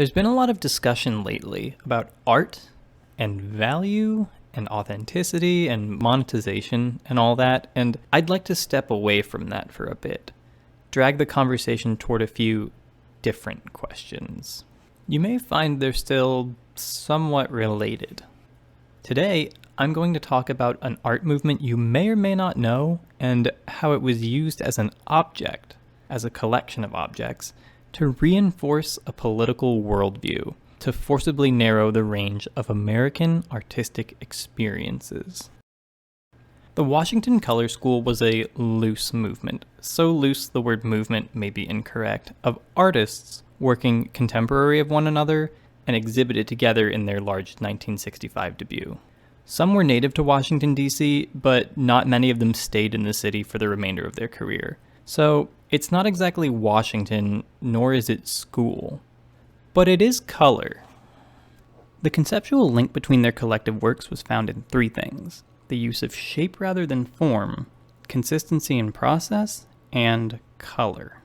There's been a lot of discussion lately about art and value and authenticity and monetization and all that, and I'd like to step away from that for a bit, drag the conversation toward a few different questions. You may find they're still somewhat related. Today, I'm going to talk about an art movement you may or may not know and how it was used as an object, as a collection of objects, to reinforce a political worldview, to forcibly narrow the range of American artistic experiences. The Washington Color School was a loose movement, so loose the word movement may be incorrect, of artists working contemporary of one another and exhibited together in their large 1965 debut. Some were native to Washington, D.C., but not many of them stayed in the city for the remainder of their career. So it's not exactly Washington, nor is it school. But it is color. The conceptual link between their collective works was found in three things: the use of shape rather than form, consistency in process, and color.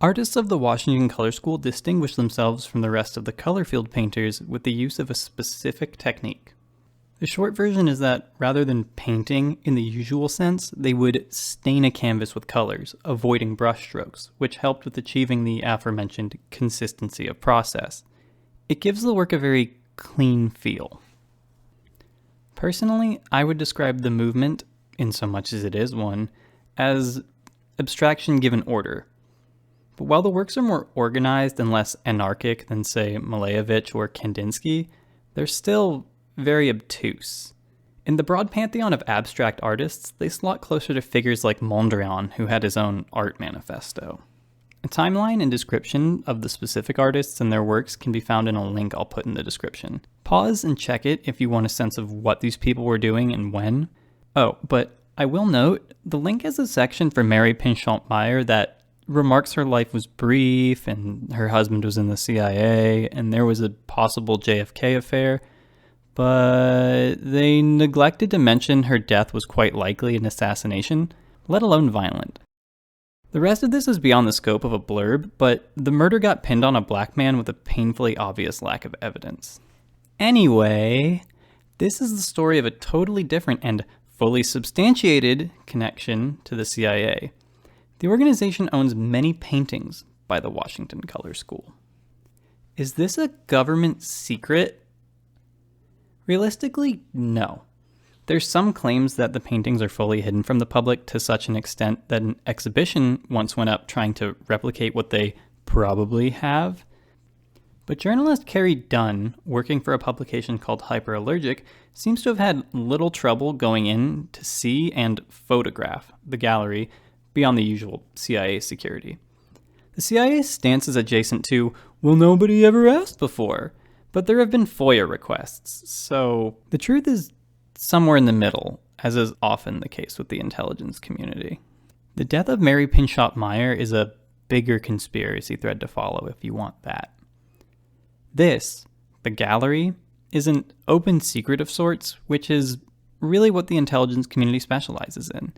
Artists of the Washington Color School distinguished themselves from the rest of the color field painters with the use of a specific technique. The short version is that rather than painting in the usual sense, they would stain a canvas with colors, avoiding brushstrokes, which helped with achieving the aforementioned consistency of process. It gives the work a very clean feel. Personally, I would describe the movement, in so much as it is one, as abstraction given order. But while the works are more organized and less anarchic than, say, Malevich or Kandinsky, they're still very obtuse. In the broad pantheon of abstract artists, they slot closer to figures like Mondrian, who had his own art manifesto. A timeline and description of the specific artists and their works can be found in a link I'll put in the description. Pause and check it if you want a sense of what these people were doing and when. Oh, but I will note, the link has a section for Mary Pinchot Meyer that remarks her life was brief and her husband was in the CIA and there was a possible JFK affair, but they neglected to mention her death was quite likely an assassination, let alone violent. The rest of this is beyond the scope of a blurb, but the murder got pinned on a black man with a painfully obvious lack of evidence. Anyway, this is the story of a totally different and fully substantiated connection to the CIA. The organization owns many paintings by the Washington Color School. Is this a government secret? Realistically, no. There's some claims that the paintings are fully hidden from the public to such an extent that an exhibition once went up trying to replicate what they probably have. But journalist Carrie Dunn, working for a publication called Hyperallergic, seems to have had little trouble going in to see and photograph the gallery beyond the usual CIA security. The CIA's stance is adjacent to, well, nobody ever asked before, but there have been FOIA requests, so the truth is somewhere in the middle, as is often the case with the intelligence community. The death of Mary Pinchot Meyer is a bigger conspiracy thread to follow if you want that. This, the gallery, is an open secret of sorts, which is really what the intelligence community specializes in.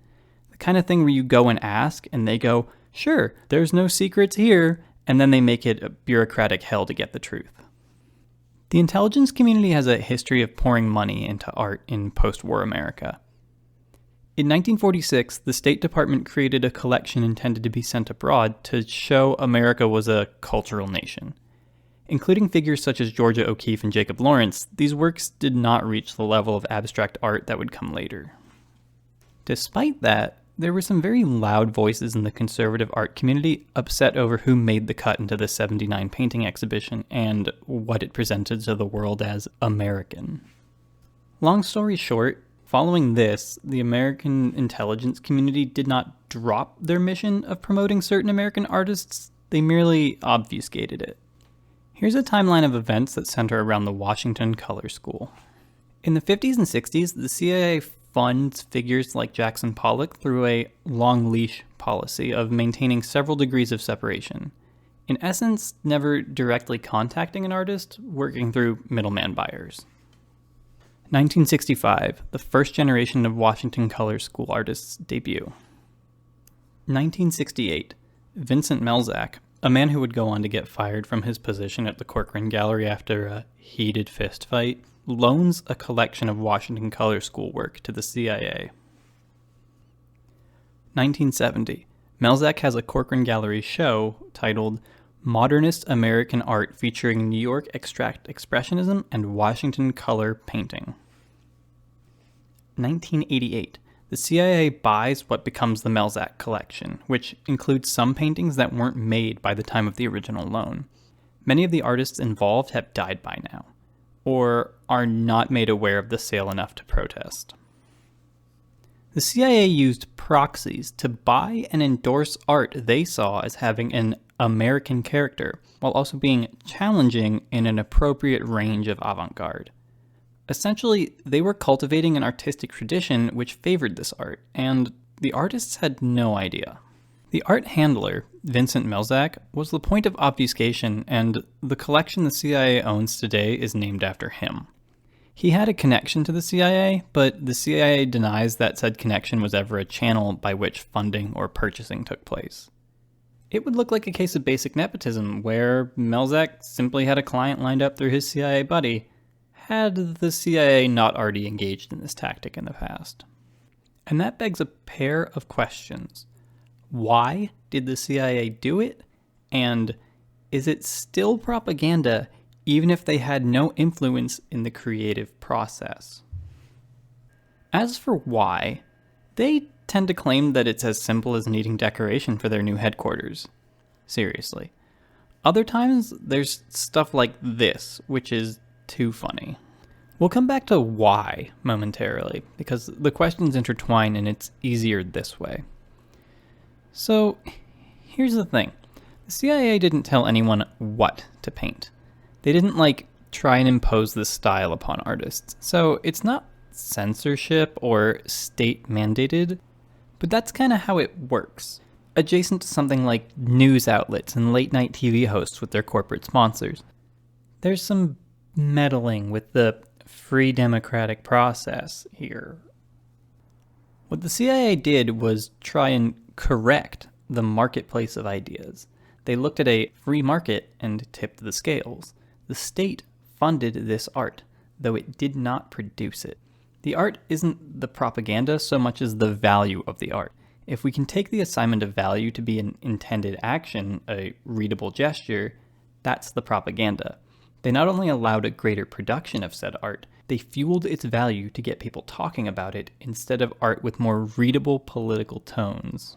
The kind of thing where you go and ask, and they go, sure, there's no secrets here, and then they make it a bureaucratic hell to get the truth. The intelligence community has a history of pouring money into art in post-war America. In 1946, the State Department created a collection intended to be sent abroad to show America was a cultural nation. Including figures such as Georgia O'Keeffe and Jacob Lawrence, these works did not reach the level of abstract art that would come later. Despite that, there were some very loud voices in the conservative art community upset over who made the cut into the 79 painting exhibition and what it presented to the world as American. Long story short, following this, the American intelligence community did not drop their mission of promoting certain American artists, they merely obfuscated it. Here's a timeline of events that center around the Washington Color School. In the 50s and 60s, the CIA funds figures like Jackson Pollock through a long leash policy of maintaining several degrees of separation. In essence, never directly contacting an artist, working through middleman buyers. 1965, the first generation of Washington Color School artists debut. 1968, Vincent Melzack, a man who would go on to get fired from his position at the Corcoran Gallery after a heated fistfight, loans a collection of Washington Color School work to the CIA. 1970. Melzack has a Corcoran Gallery show titled Modernist American Art featuring New York Abstract Expressionism and Washington Color Painting. 1988. The CIA buys what becomes the Melzack collection, which includes some paintings that weren't made by the time of the original loan. Many of the artists involved have died by now, or are not made aware of the sale enough to protest. The CIA used proxies to buy and endorse art they saw as having an American character, while also being challenging in an appropriate range of avant-garde. Essentially, they were cultivating an artistic tradition which favored this art, and the artists had no idea. The art handler, Vincent Melzack, was the point of obfuscation, and the collection the CIA owns today is named after him. He had a connection to the CIA, but the CIA denies that said connection was ever a channel by which funding or purchasing took place. It would look like a case of basic nepotism, where Melzack simply had a client lined up through his CIA buddy, had the CIA not already engaged in this tactic in the past. And that begs a pair of questions. Why did the CIA do it? And is it still propaganda even if they had no influence in the creative process? As for why, they tend to claim that it's as simple as needing decoration for their new headquarters. Seriously. Other times, there's stuff like this, which is too funny. We'll come back to why momentarily, because the questions intertwine and it's easier this way. So, here's the thing. The CIA didn't tell anyone what to paint. They didn't, try and impose this style upon artists. So, it's not censorship or state-mandated, but that's kind of how it works. Adjacent to something like news outlets and late-night TV hosts with their corporate sponsors. There's some meddling with the free democratic process here. What the CIA did was try and correct the marketplace of ideas. They looked at a free market and tipped the scales. The state funded this art, though it did not produce it. The art isn't the propaganda so much as the value of the art. If we can take the assignment of value to be an intended action, a readable gesture, that's the propaganda. They not only allowed a greater production of said art, they fueled its value to get people talking about it instead of art with more readable political tones.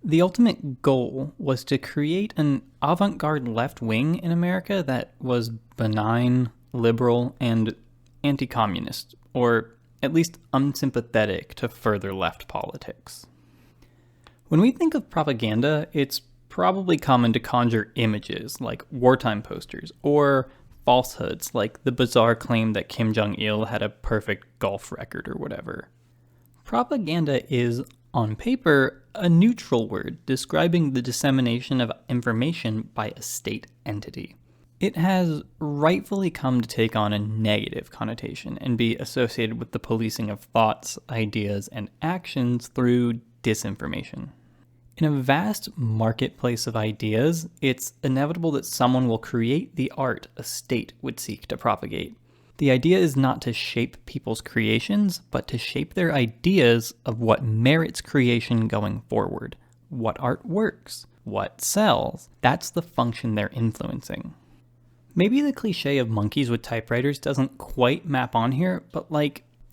The ultimate goal was to create an avant-garde left wing in America that was benign, liberal, and anti-communist, or at least unsympathetic to further left politics. When we think of propaganda, it's probably common to conjure images like wartime posters, or falsehoods like the bizarre claim that Kim Jong-il had a perfect golf record or whatever. Propaganda is, on paper, a neutral word describing the dissemination of information by a state entity. It has rightfully come to take on a negative connotation and be associated with the policing of thoughts, ideas, and actions through disinformation. In a vast marketplace of ideas, it's inevitable that someone will create the art a state would seek to propagate. The idea is not to shape people's creations, but to shape their ideas of what merits creation going forward. What art works, what sells. That's the function they're influencing. Maybe the cliche of monkeys with typewriters doesn't quite map on here, but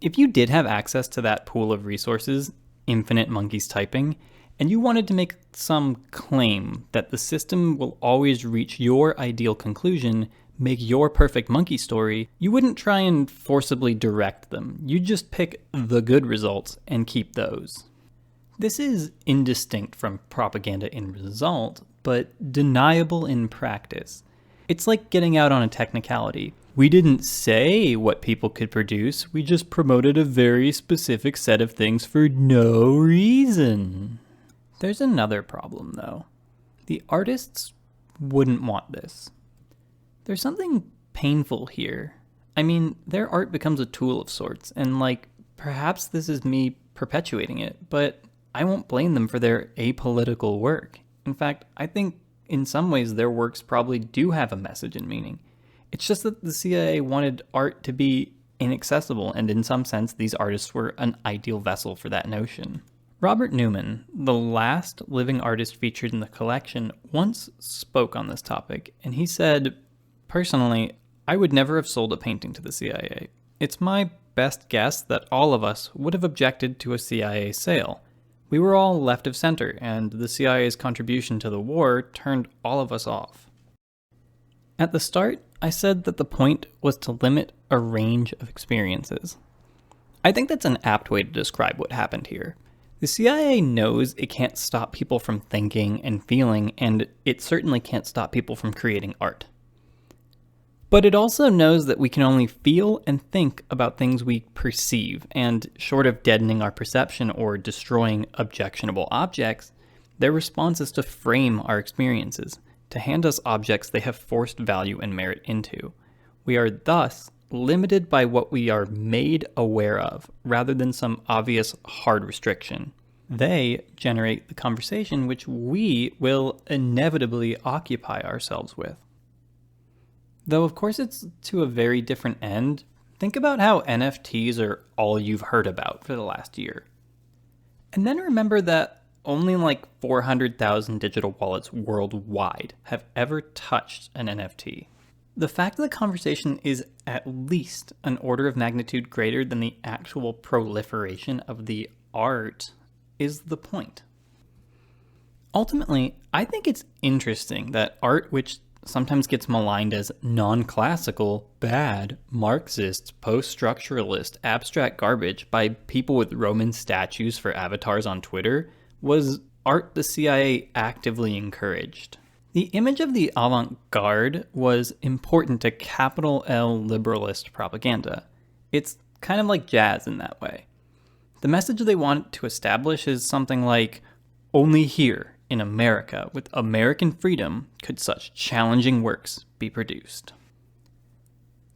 if you did have access to that pool of resources, infinite monkeys typing, and you wanted to make some claim that the system will always reach your ideal conclusion, make your perfect monkey story, you wouldn't try and forcibly direct them. You'd just pick the good results and keep those. This is indistinct from propaganda in result, but deniable in practice. It's like getting out on a technicality. We didn't say what people could produce, we just promoted a very specific set of things for no reason. There's another problem, though. The artists wouldn't want this. There's something painful here. I mean, their art becomes a tool of sorts, and perhaps this is me perpetuating it, but I won't blame them for their apolitical work. In fact, I think in some ways their works probably do have a message and meaning. It's just that the CIA wanted art to be inaccessible, and in some sense these artists were an ideal vessel for that notion. Robert Newman, the last living artist featured in the collection, once spoke on this topic, and he said, "Personally, I would never have sold a painting to the CIA. It's my best guess that all of us would have objected to a CIA sale. We were all left of center, and the CIA's contribution to the war turned all of us off." At the start, I said that the point was to limit a range of experiences. I think that's an apt way to describe what happened here. The CIA knows it can't stop people from thinking and feeling, and it certainly can't stop people from creating art. But it also knows that we can only feel and think about things we perceive, and short of deadening our perception or destroying objectionable objects, their response is to frame our experiences, to hand us objects they have forced value and merit into. We are thus limited by what we are made aware of, rather than some obvious hard restriction. They generate the conversation which we will inevitably occupy ourselves with. Though of course it's to a very different end. Think about how NFTs are all you've heard about for the last year. And then remember that only like 400,000 digital wallets worldwide have ever touched an NFT. The fact that the conversation is at least an order of magnitude greater than the actual proliferation of the art is the point. Ultimately, I think it's interesting that art, which sometimes gets maligned as non-classical, bad, Marxist, post-structuralist, abstract garbage by people with Roman statues for avatars on Twitter, was art the CIA actively encouraged. The image of the avant-garde was important to capital L liberalist propaganda. It's kind of like jazz in that way. The message they want to establish is something like, only here, in America, with American freedom, could such challenging works be produced.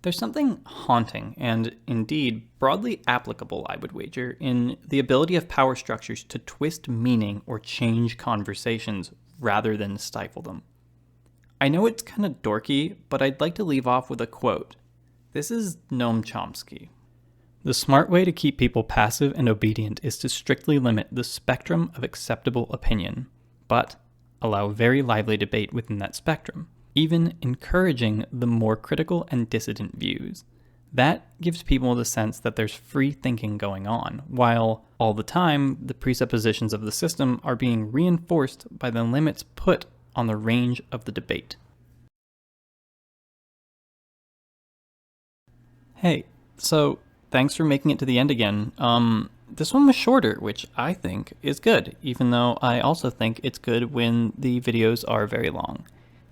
There's something haunting and, indeed, broadly applicable, I would wager, in the ability of power structures to twist meaning or change conversations rather than stifle them. I know it's kind of dorky, but I'd like to leave off with a quote. This is Noam Chomsky. "The smart way to keep people passive and obedient is to strictly limit the spectrum of acceptable opinion, but allow very lively debate within that spectrum, even encouraging the more critical and dissident views. That gives people the sense that there's free thinking going on, while all the time the presuppositions of the system are being reinforced by the limits put on the range of the debate." Hey, so thanks for making it to the end again. This one was shorter, which I think is good, even though I also think it's good when the videos are very long.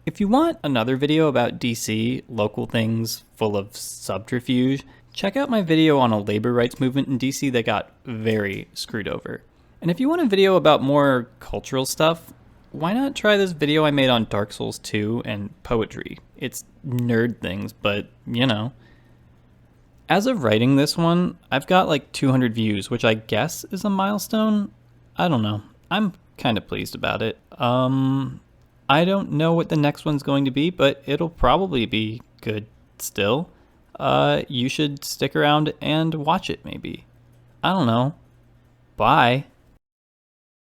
If you want another video about DC, local things full of subterfuge, check out my video on a labor rights movement in DC that got very screwed over. And if you want a video about more cultural stuff, why not try this video I made on Dark Souls 2 and poetry? It's nerd things, but you know. As of writing this one, I've got like 200 views, which I guess is a milestone. I don't know. I'm kind of pleased about it. I don't know what the next one's going to be, but it'll probably be good still. You should stick around and watch it maybe. I don't know. Bye.